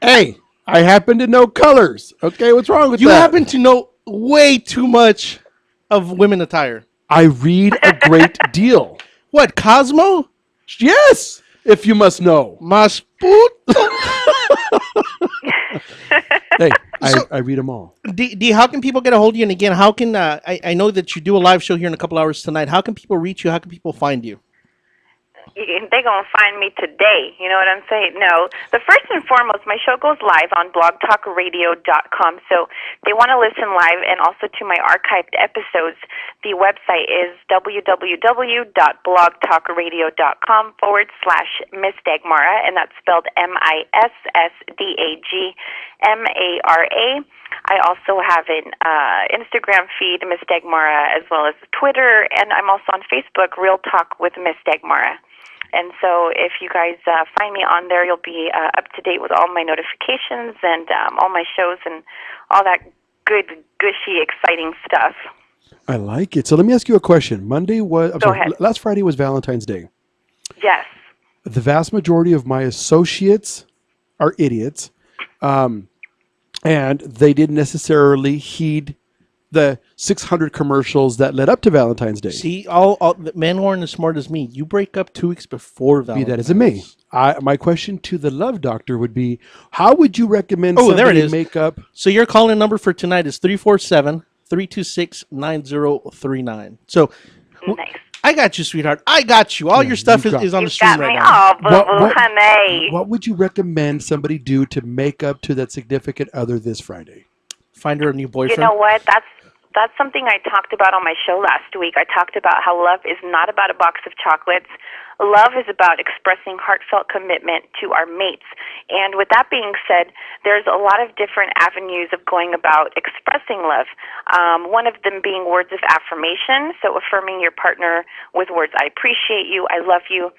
Hey, I happen to know colors. Okay, what's wrong with that? You happen to know way too much of women attire. I read a great deal. What, Cosmo? Yes, if you must know. Mas boot. Hey, I read them all. D, how can people get a hold of you? And again, how can I know that you do a live show here in a couple hours tonight. How can people reach you? How can people find you? they're going to find me today. You know what I'm saying? No. The first and foremost, my show goes live on blogtalkradio.com. So they want to listen live and also to my archived episodes. The website is www.blogtalkradio.com/Miss Dagmara, and that's spelled MISSDAGMARA. I also have an Instagram feed, Miss Dagmara, as well as Twitter, and I'm also on Facebook, Real Talk with Miss Dagmara. And so if you guys find me on there, you'll be up to date with all my notifications and all my shows and all that good, gushy, exciting stuff. I like it. So let me ask you a question. Go ahead. Last Friday was Valentine's Day. Yes. The vast majority of my associates are idiots. And they didn't necessarily heed the 600 commercials that led up to Valentine's Day. See, all the men weren't as smart as me. You break up 2 weeks before Valentine's. Be that as it may. My question to the love doctor would be, how would you recommend somebody make up? So your calling number for tonight is 347-326-9039. So nice. I got you, sweetheart. I got you. All your stuff is on the stream right now. Oh, honey. What would you recommend somebody do to make up to that significant other this Friday? Find her a new boyfriend. You know what? That's something I talked about on my show last week. I talked about how love is not about a box of chocolates. Love is about expressing heartfelt commitment to our mates. And with that being said, there's a lot of different avenues of going about expressing love. One of them being words of affirmation, so affirming your partner with words, I appreciate you, I love you.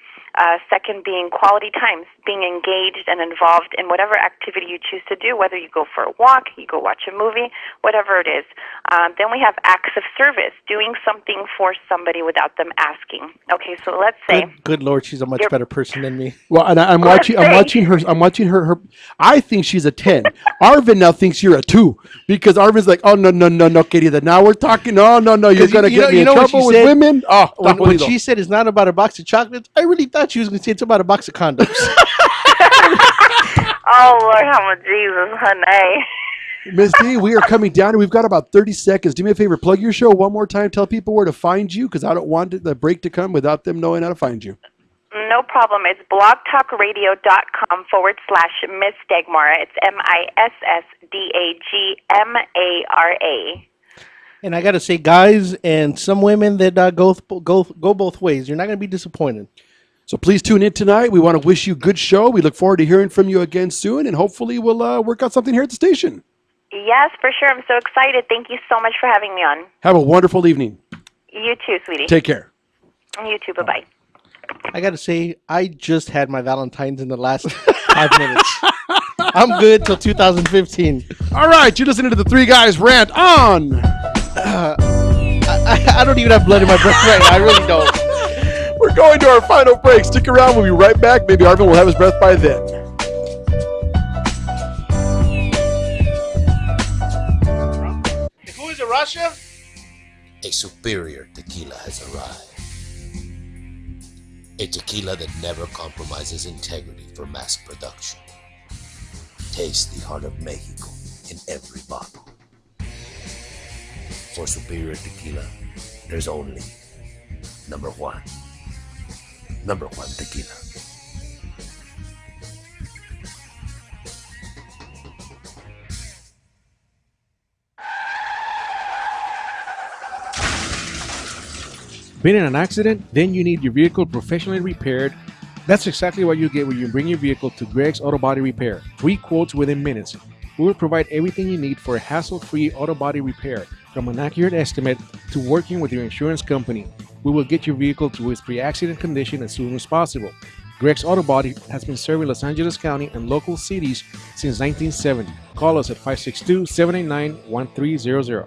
Second being quality times, being engaged and involved in whatever activity you choose to do, whether you go for a walk, you go watch a movie, whatever it is. Then we have acts of service, doing something for somebody without them asking. Okay, so let's say... Good Lord, she's a much better person than me. Well, and I'm watching her. I think she's a 10. Arvin now thinks you're a 2 because Arvin's like, oh, no, querida. Now we're talking. No, you're going to get me in trouble with women. Oh, when she said it's not about a box of chocolates, I really thought she was going to say it's about a box of condoms. Oh, Lord, how much Jesus, honey. Miss D, we are coming down and we've got about 30 seconds. Do me a favor, plug your show one more time. Tell people where to find you because I don't want the break to come without them knowing how to find you. No problem. It's blogtalkradio.com/Miss Dagmara. It's MISSDAGMARA. And I got to say, guys, and some women that go both ways, you're not going to be disappointed. So please tune in tonight. We want to wish you a good show. We look forward to hearing from you again soon, and hopefully we'll work out something here at the station. Yes, for sure. I'm so excited. Thank you so much for having me on. Have a wonderful evening. You too, sweetie. Take care. You too. Bye-bye. I got to say, I just had my Valentine's in the last 5 minutes. I'm good till 2015. All right, you're listening to the Three Guys Rant on. I don't even have blood in my breath right now. I really don't. We're going to our final break. Stick around. We'll be right back. Maybe Arvin will have his breath by then. Who is it, Rasha? A superior tequila has arrived. A tequila that never compromises integrity for mass production. Taste the heart of Mexico in every bottle. For superior tequila, there's only number one. Number one tequila. Been in an accident? Then you need your vehicle professionally repaired. That's exactly what you get when you bring your vehicle to Greg's Auto Body Repair. 3 quotes within minutes. We will provide everything you need for a hassle-free auto body repair, from an accurate estimate to working with your insurance company. We will get your vehicle to its pre-accident condition as soon as possible. Greg's Auto Body has been serving Los Angeles County and local cities since 1970. Call us at 562-789-1300.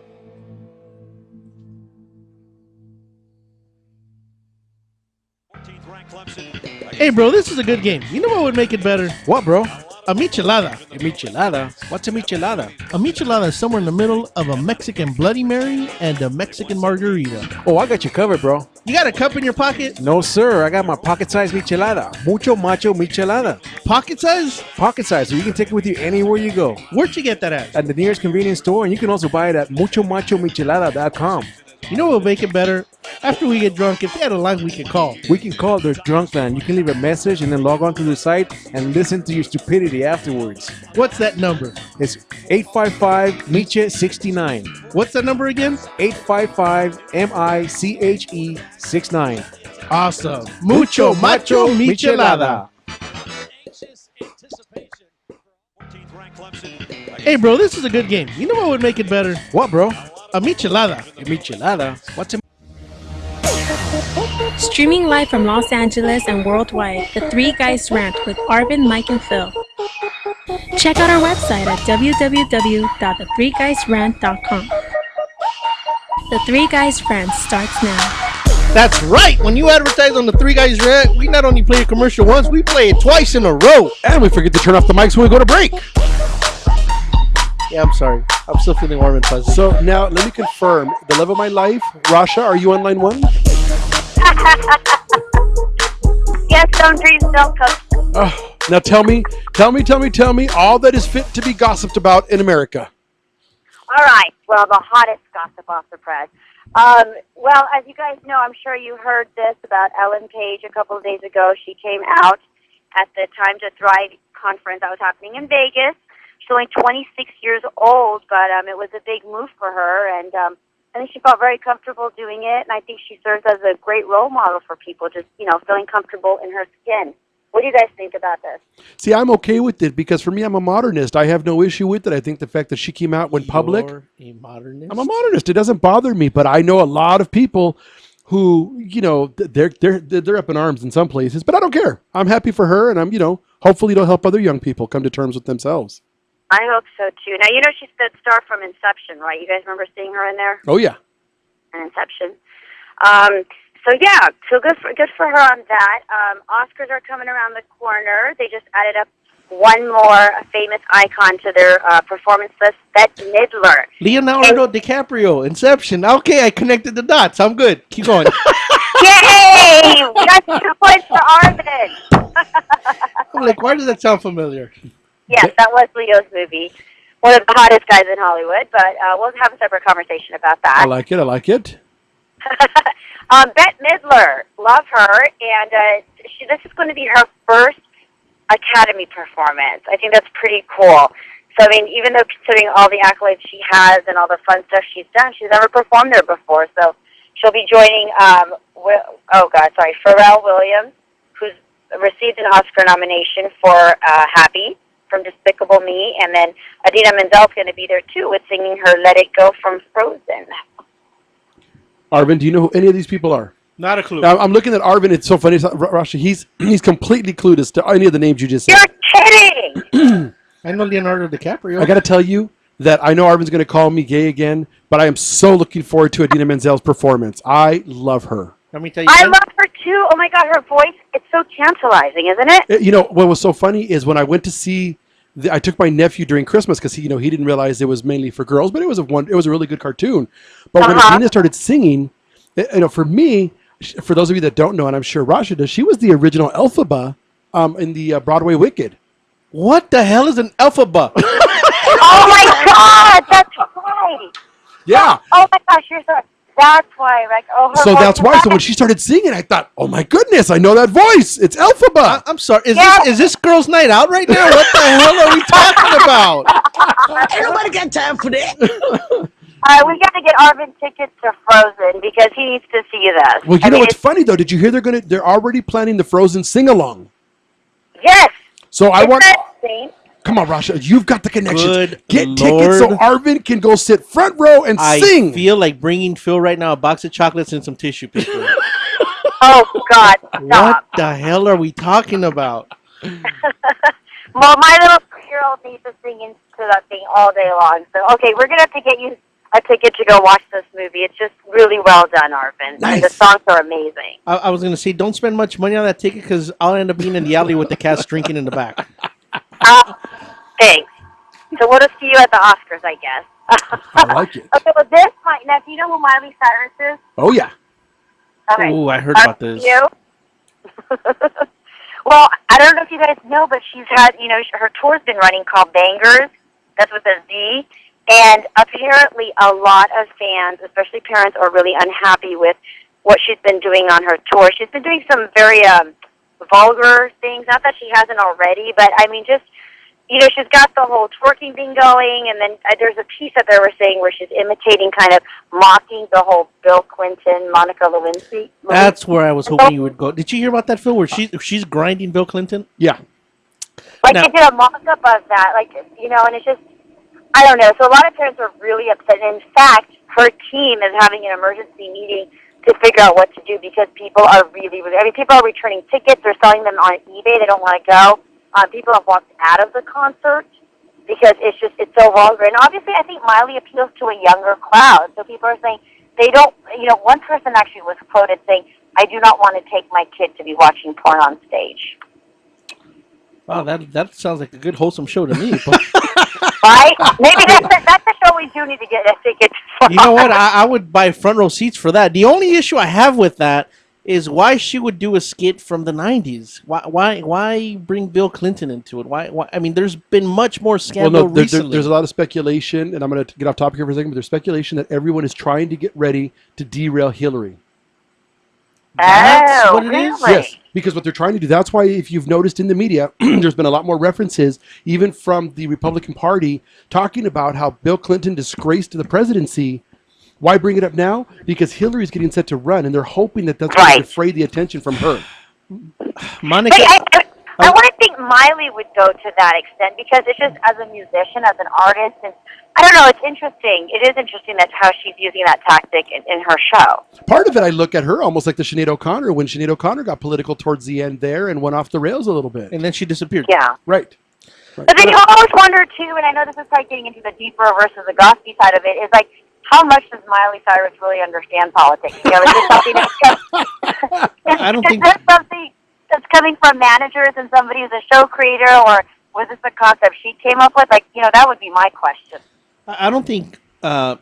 Hey, bro, this is a good game. You know what would make it better? What, bro? A michelada. A michelada? What's a michelada? A michelada is somewhere in the middle of a Mexican Bloody Mary and a Mexican margarita. Oh, I got you covered, bro. You got a cup in your pocket? No, sir. I got my pocket-sized michelada. Mucho macho michelada. Pocket size? Pocket size, so you can take it with you anywhere you go. Where'd you get that at? At the nearest convenience store, and you can also buy it at muchomachomichelada.com. You know what will make it better? After we get drunk, if they had a line we could call. We can call their drunk line. You can leave a message and then log on to the site and listen to your stupidity afterwards. What's that number? It's 855-MICHE-69. What's that number again? 855-MICHE-69. Awesome. Mucho macho michelada. Hey, bro, this is a good game. You know what would make it better? What, bro? A michelada. A michelada? What's a... Streaming live from Los Angeles and worldwide, The Three Guys Rant with Arvin, Mike, and Phil. Check out our website at www.the3guysrant.com. The Three Guys Rant starts now. That's right. When you advertise on the Three Guys Rant, we not only play a commercial once, we play it twice in a row. And we forget to turn off the mics when we go to break. Yeah, I'm sorry. I'm still feeling warm and fuzzy. So now let me confirm the love of my life. Rasha, are you on line one? Yes, some dreams don't come. Oh, now tell me all that is fit to be gossiped about in America. All right. Well, the hottest gossip off the press. Well, as you guys know, I'm sure you heard this about Ellen Page a couple of days ago. She came out at the Time to Thrive conference that was happening in Vegas. She's only 26 years old, but it was a big move for her, and I think she felt very comfortable doing it, and I think she serves as a great role model for people, just, feeling comfortable in her skin. What do you guys think about this? See, I'm okay with it because for me, I'm a modernist. I have no issue with it. I think the fact that she came out when public. You're a modernist? I'm a modernist. It doesn't bother me, but I know a lot of people who, they're up in arms in some places, but I don't care. I'm happy for her, and I'm, hopefully it'll help other young people come to terms with themselves. I hope so, too. Now, she's the star from Inception, right? You guys remember seeing her in there? Oh, yeah. In Inception. So good for her on that. Oscars are coming around the corner. They just added up one more famous icon to their performance list, Bette Midler. Leonardo DiCaprio, Inception. Okay, I connected the dots. I'm good. Keep going. Yay! We got 2 points for Arvin. I'm like, why does that sound familiar? Yes, that was Leo's movie. One of the hottest guys in Hollywood, but we'll have a separate conversation about that. I like it. Bette Midler, love her, and this is going to be her first Academy performance. I think that's pretty cool. So, even though considering all the accolades she has and all the fun stuff she's done, she's never performed there before. So, she'll be joining, Pharrell Williams, who's received an Oscar nomination for Happy from Despicable Me, and then Idina Menzel's going to be there too with singing her Let It Go from Frozen. Arvin, do you know who any of these people are? Not a clue. Now, I'm looking at Arvin. It's so funny. Rasha, he's completely clueless to any of the names you just said. You're kidding! I know Leonardo DiCaprio. I got to tell you that I know Arvin's going to call me gay again, but I am so looking forward to Idina Menzel's performance. I love her. Let me tell you. I love her too. Oh my God, her voice, it's so tantalizing, isn't it? What was so funny is when I went to see, I took my nephew during Christmas because he didn't realize it was mainly for girls, but it was a really good cartoon. But when Idina started singing, for me, for those of you that don't know, and I'm sure Rasha does, she was the original Elphaba in the Broadway Wicked. What the hell is an Elphaba? Oh my God, that's right. Yeah. Oh my gosh, you're so. That's why, So that's why. So when she started singing, I thought, oh my goodness, I know that voice. It's Elphaba. I'm sorry. Is this girls' night out right now? What the hell are we talking about? Ain't nobody got time for that. We got to get Arvin tickets to Frozen because he needs to see this. Well, what's funny though? Did you hear they're already planning the Frozen sing-along? Yes. So I want. Insane. Come on, Rasha, you've got the connections. Get Lord. tickets so Arvin can go sit front row and sing. I feel like bringing Phil right now a box of chocolates and some tissue paper. Oh God! Stop. What the hell are we talking about? Well, my little 3-year-old needs to sing into that thing all day long. So, okay, we're gonna have to get you a ticket to go watch this movie. It's just really well done, Arvin. Nice. And the songs are amazing. I was gonna say, don't spend much money on that ticket because I'll end up being in the alley with the cats drinking in the back. Thanks. So we'll just see you at the Oscars, I guess. I like it. Okay, well, this might. Now, do you know who Miley Cyrus is? Oh yeah. Okay. Oh, I heard about this. You? Well, I don't know if you guys know, but she's had, her tour's been running called Bangers. That's with a Z. And apparently a lot of fans, especially parents, are really unhappy with what she's been doing on her tour. She's been doing some very vulgar things, not that she hasn't already, but I mean just, she's got the whole twerking thing going, and then there's a piece that they were saying where she's imitating, kind of mocking the whole Bill Clinton, Monica Lewinsky. That's where I was hoping you would go. Did you hear about that, Phil, where she's grinding Bill Clinton? Yeah. Like, they did a mock-up of that, like, and it's just, I don't know. So a lot of parents are really upset. And in fact, her team is having an emergency meeting to figure out what to do because people are people are returning tickets. They're selling them on eBay. They don't want to go. People have walked out of the concert because it's so vulgar. And obviously, I think Miley appeals to a younger crowd. So people are saying they don't, one person actually was quoted saying, "I do not want to take my kid to be watching porn on stage." Wow, that sounds like a good wholesome show to me. But right? Maybe that's a show we do need to get a ticket for. You know what? I would buy front row seats for that. The only issue I have with that is why she would do a skit from the 90s. Why bring Bill Clinton into it? Why? I mean, there's been much more scandal recently. There's a lot of speculation, and I'm going to get off topic here for a second, but there's speculation that everyone is trying to get ready to derail Hillary. That's what it is? Yes, because what they're trying to do, that's why if you've noticed in the media, there's been a lot more references, even from the Republican Party, talking about how Bill Clinton disgraced the presidency. Why bring it up now? Because Hillary's getting set to run, and they're hoping that that's going to defray the attention from her. Monica, I want to think Miley would go to that extent because it's just as a musician, as an artist, and I don't know, it's interesting. It is interesting that's how she's using that tactic in her show. Part of it, I look at her almost like the Sinead O'Connor, when Sinead O'Connor got political towards the end there and went off the rails a little bit. And then she disappeared. Yeah. Right. But then you always wonder, too, and I know this is like getting into the deeper versus the gossipy side of it, is like, how much does Miley Cyrus really understand politics? Is this something that's something that's coming from managers and somebody who's a show creator, or was this a concept she came up with? Like, that would be my question. I don't think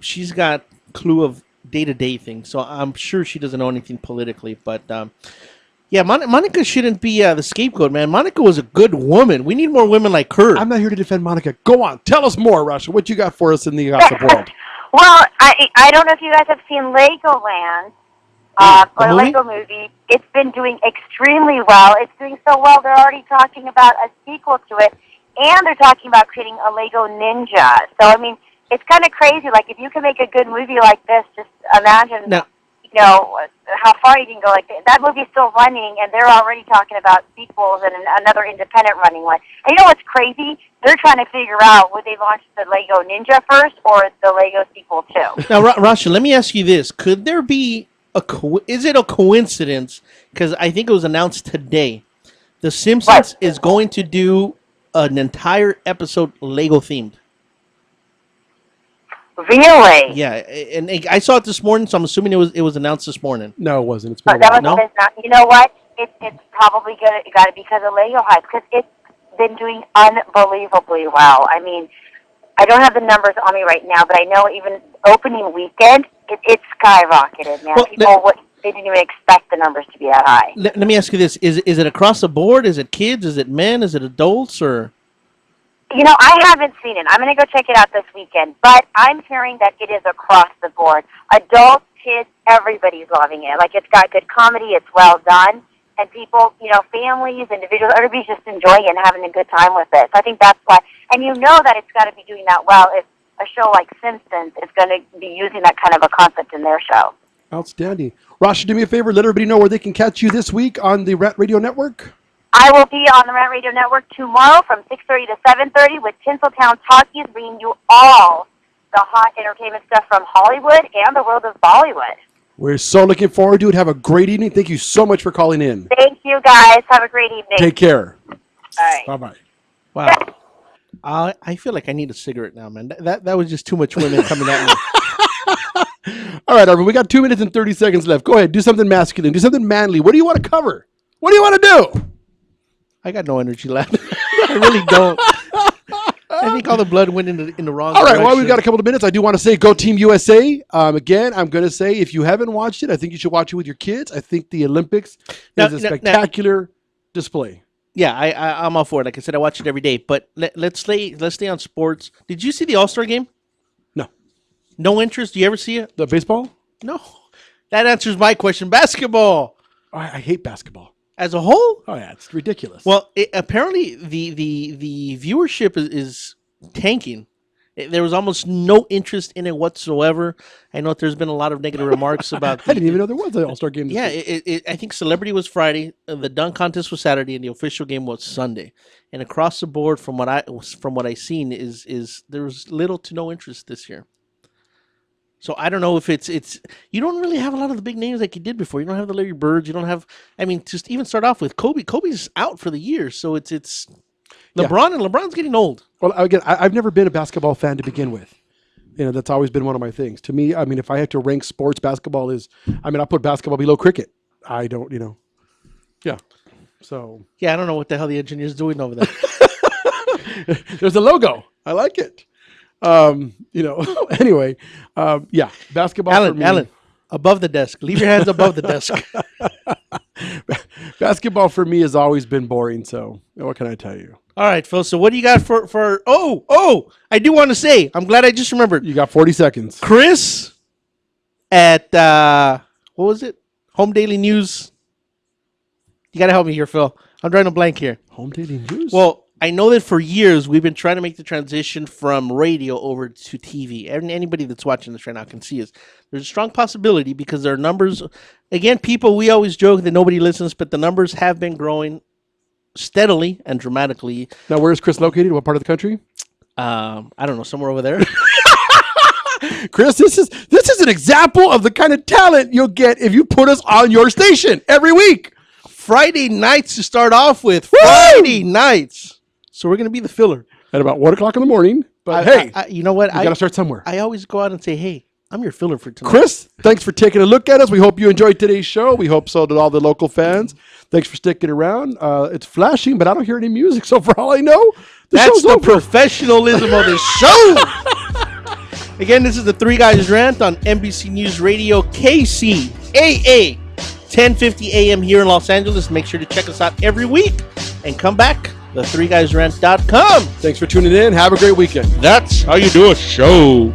she's got clue of day-to-day things, so I'm sure she doesn't know anything politically. But, yeah, Monica shouldn't be the scapegoat, man. Monica was a good woman. We need more women like her. I'm not here to defend Monica. Go on. Tell us more, Rasha. What you got for us in the gossip world? Well, I don't know if you guys have seen Legoland, or the Lego movie. It's been doing extremely well. It's doing so well, they're already talking about a sequel to it, and they're talking about creating a Lego Ninja. So, I mean, it's kind of crazy. Like, if you can make a good movie like this, just imagine, how far you can go. Like, that movie's still running, and they're already talking about sequels and another independent running one. And you know what's crazy? They're trying to figure out, would they launch the Lego Ninja first or the Lego sequel too? Now, Rasha, let me ask you this. Could there be is it a coincidence? Because I think it was announced today. The Simpsons is going to do an entire episode Lego themed. Really? Yeah, and I saw it this morning, so I'm assuming it was announced this morning. No, it wasn't. It's been You know what? It's probably got to be because of Lego hype, because it's been doing unbelievably well. I mean, I don't have the numbers on me right now, but I know even opening weekend, it's skyrocketed, man. They didn't even expect the numbers to be that high. Let me ask you this. Is it across the board? Is it kids? Is it men? Is it adults? Or I haven't seen it. I'm going to go check it out this weekend, but I'm hearing that it is across the board. Adults, kids, everybody's loving it. Like, it's got good comedy, it's well done, and people, families, individuals, everybody's just enjoying it and having a good time with it. So I think that's why. And that it's got to be doing that well if a show like Simpsons is going to be using that kind of a concept in their show. Outstanding. Rasha, do me a favor. Let everybody know where they can catch you this week on the Rant Radio Network. I will be on the Rant Radio Network tomorrow from 6:30 to 7:30 with Tinseltown Talkies, bringing you all the hot entertainment stuff from Hollywood and the world of Bollywood. We're so looking forward to it. Have a great evening. Thank you so much for calling in. Thank you, guys. Have a great evening. Take care. All right. Bye-bye. Wow. I feel like I need a cigarette now, man. That was just too much women coming at me. All right, Arvin, we got 2 minutes and 30 seconds left. Go ahead. Do something masculine. Do something manly. What do you want to cover? What do you want to do? I got no energy left. I really don't. I think all the blood went in the wrong All right, direction. well, we've got a couple of minutes. I do want to say go Team USA. Again, I'm going to say if you haven't watched it, I think you should watch it with your kids. I think the Olympics is a spectacular display. Yeah, I'm all for it. Like I said, I watch it every day. But let's stay on sports. Did you see the All-Star game? No interest? Do you ever see it? The baseball? No. That answers my question. Basketball. I hate basketball. As a whole? Oh, yeah. It's ridiculous. Well, apparently the viewership is tanking. There was almost no interest in it whatsoever. I know there's been a lot of negative remarks about I didn't even know there was an All-Star game. Yeah, I think Celebrity was Friday, the dunk contest was Saturday, and the official game was Sunday. And across the board, from what I seen, is there was little to no interest this year. So I don't know if it's you don't really have a lot of the big names like you did before. You don't have the Larry Birds. You don't have. I mean, just even start off with Kobe. Kobe's out for the year, so it's LeBron, and LeBron's getting old. Well, again, I've never been a basketball fan to begin with. That's always been one of my things. To me, I mean, if I had to rank sports, basketball is. I mean, I put basketball below cricket. I don't, Yeah. So. Yeah, I don't know what the hell the engineer's doing over there. There's a logo. I like it. Anyway, yeah, basketball. Alan, above the desk. Leave your hands above the desk. Basketball for me has always been boring. So what can I tell you? All right, Phil. So what do you got for? Oh! I do want to say. I'm glad I just remembered. You got 40 seconds. Chris at what was it? Home Daily News. You got to help me here, Phil. I'm drawing a blank here. Home Daily News. Well, I know that for years we've been trying to make the transition from radio over to TV. Anybody that's watching this right now can see us. There's a strong possibility because there are numbers. Again, we always joke that nobody listens, but the numbers have been growing steadily and dramatically. Now, where is Chris located? What part of the country? I don't know, somewhere over there. Chris, this is an example of the kind of talent you'll get if you put us on your station every week. Friday nights to start off with. Woo! Friday nights. So we're going to be the filler. At about 1 o'clock in the morning. But hey, you know what? You got to start somewhere. I always go out and say, hey, I'm your filler for tonight. Chris, thanks for taking a look at us. We hope you enjoyed today's show. We hope so did all the local fans. Thanks for sticking around. It's flashing, but I don't hear any music. So for all I know, that's the professionalism of this show. Again, this is the Three Guys Rant on NBC News Radio KCAA 1050 AM here in Los Angeles. Make sure to check us out every week and come back. The3guysrant.com. Thanks for tuning in. Have a great weekend. That's how you do a show.